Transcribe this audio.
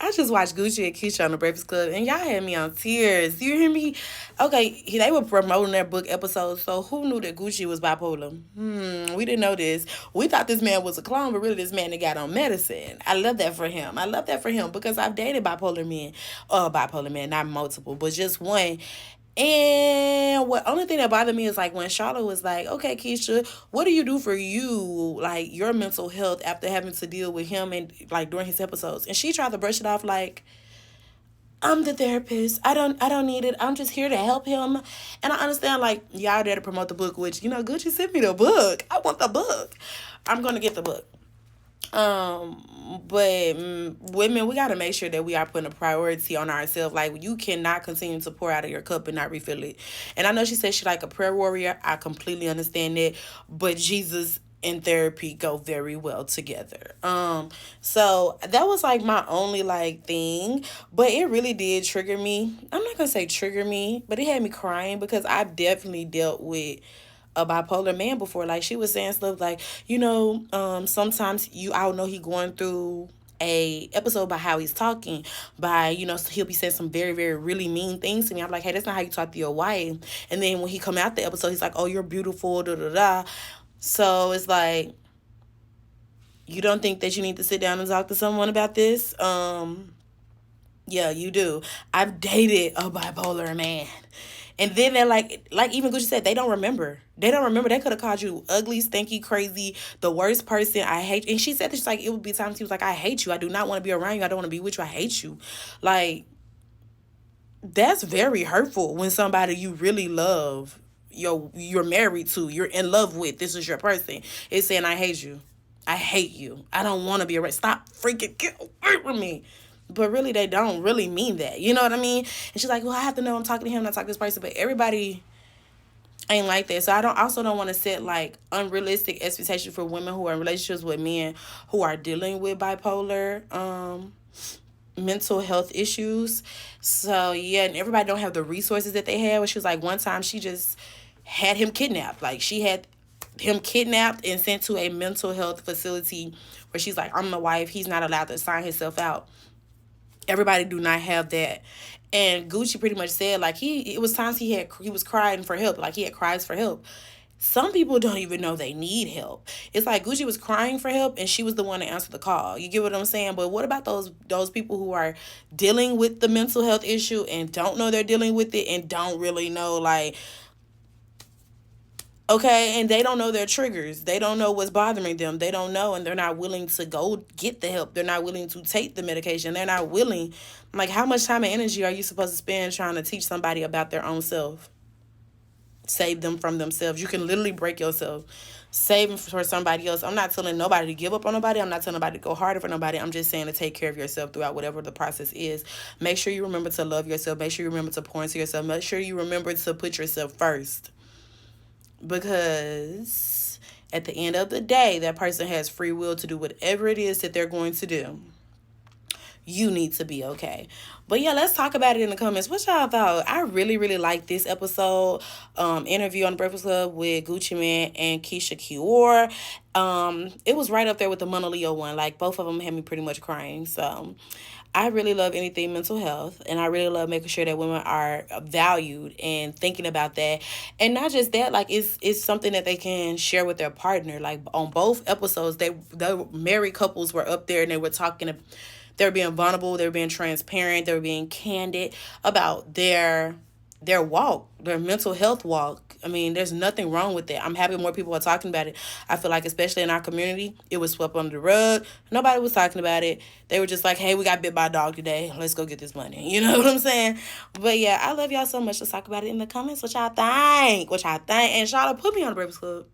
I just watched Gucci and Keyshia on the Breakfast Club, and y'all had me on tears. You hear me? Okay, they were promoting their book episodes, so who knew that Gucci was bipolar? We didn't know this. We thought this man was a clone, but really this man that got on medicine. I love that for him. I love that for him because I've dated bipolar men. Bipolar men, not multiple, but just one. And what only thing that bothered me is like when Charlotte was like, "Okay, Keisha, what do you do for you, like your mental health after having to deal with him and like during his episodes?" And she tried to brush it off like, "I'm the therapist. I don't need it. I'm just here to help him." And I understand like y'all there to promote the book, which Gucci sent me the book. I want the book. I'm gonna get the book. But women, we got to make sure that we are putting a priority on ourselves. Like, you cannot continue to pour out of your cup and not refill it. And I know she said she like a prayer warrior. I completely understand that. But Jesus and therapy go very well together. So that was like my only like thing, but it really did trigger me. I'm not gonna say trigger me, but it had me crying because I've definitely dealt with a bipolar man before. Like, she was saying stuff like, sometimes I'll know he going through a episode by how he's talking, by he'll be saying some very very really mean things to me. I'm like, hey, that's not how you talk to your wife. And then when he come out the episode, he's like, oh, you're beautiful, da da da. So it's like, you don't think that you need to sit down and talk to someone about this? Yeah, you do. I've dated a bipolar man. And then they're like even Gucci said, they don't remember. They don't remember. They could have called you ugly, stinky, crazy, the worst person. I hate you. And she said this, like, it would be times he was like, I hate you. I do not want to be around you. I don't want to be with you. I hate you. Like, that's very hurtful when somebody you really love, you're married to, you're in love with, this is your person, is saying, I hate you. I hate you. I don't want to be around. Stop freaking get away from me. But really, they don't really mean that. You know what I mean? And she's like, well, I have to know I'm talking to him, not talking to this person. But everybody ain't like that. So I don't want to set like unrealistic expectations for women who are in relationships with men who are dealing with bipolar mental health issues. So yeah, and everybody don't have the resources that they have. She was like, one time she just had him kidnapped. Like, she had him kidnapped and sent to a mental health facility where she's like, I'm the wife. He's not allowed to sign himself out. Everybody do not have that. And Gucci pretty much said like it was times he was crying for help. Like, he had cries for help. Some people don't even know they need help. It's like Gucci was crying for help and she was the one to answer the call. You get what I'm saying? But what about those people who are dealing with the mental health issue and don't know they're dealing with it and don't really know, like, okay, and they don't know their triggers. They don't know what's bothering them. They don't know, and they're not willing to go get the help. They're not willing to take the medication. They're not willing. Like, how much time and energy are you supposed to spend trying to teach somebody about their own self? Save them from themselves. You can literally break yourself. Save them for somebody else. I'm not telling nobody to give up on nobody. I'm not telling nobody to go harder for nobody. I'm just saying to take care of yourself throughout whatever the process is. Make sure you remember to love yourself. Make sure you remember to pour into yourself. Make sure you remember to put yourself first. Because at the end of the day, that person has free will to do whatever it is that they're going to do. You need to be okay. But yeah, let's talk about it in the comments. What y'all thought? I really, really like this episode. Interview on the Breakfast Club with Gucci Mane and Keyshia Kior. It was right up there with the Mona Leo one. Like, both of them had me pretty much crying. So I really love anything mental health, and I really love making sure that women are valued and thinking about that. And not just that, like, it's something that they can share with their partner. Like, on both episodes, the married couples were up there and they were talking. They were being vulnerable. They were being transparent. They were being candid about their walk, their mental health walk. I mean, there's nothing wrong with that. I'm happy more people are talking about it. I feel like, especially in our community, it was swept under the rug. Nobody was talking about it. They were just like, hey, we got bit by a dog today. Let's go get this money. You know what I'm saying? But yeah, I love y'all so much. Let's talk about it in the comments. What y'all think? And Charlotte, put me on the Breakfast Club.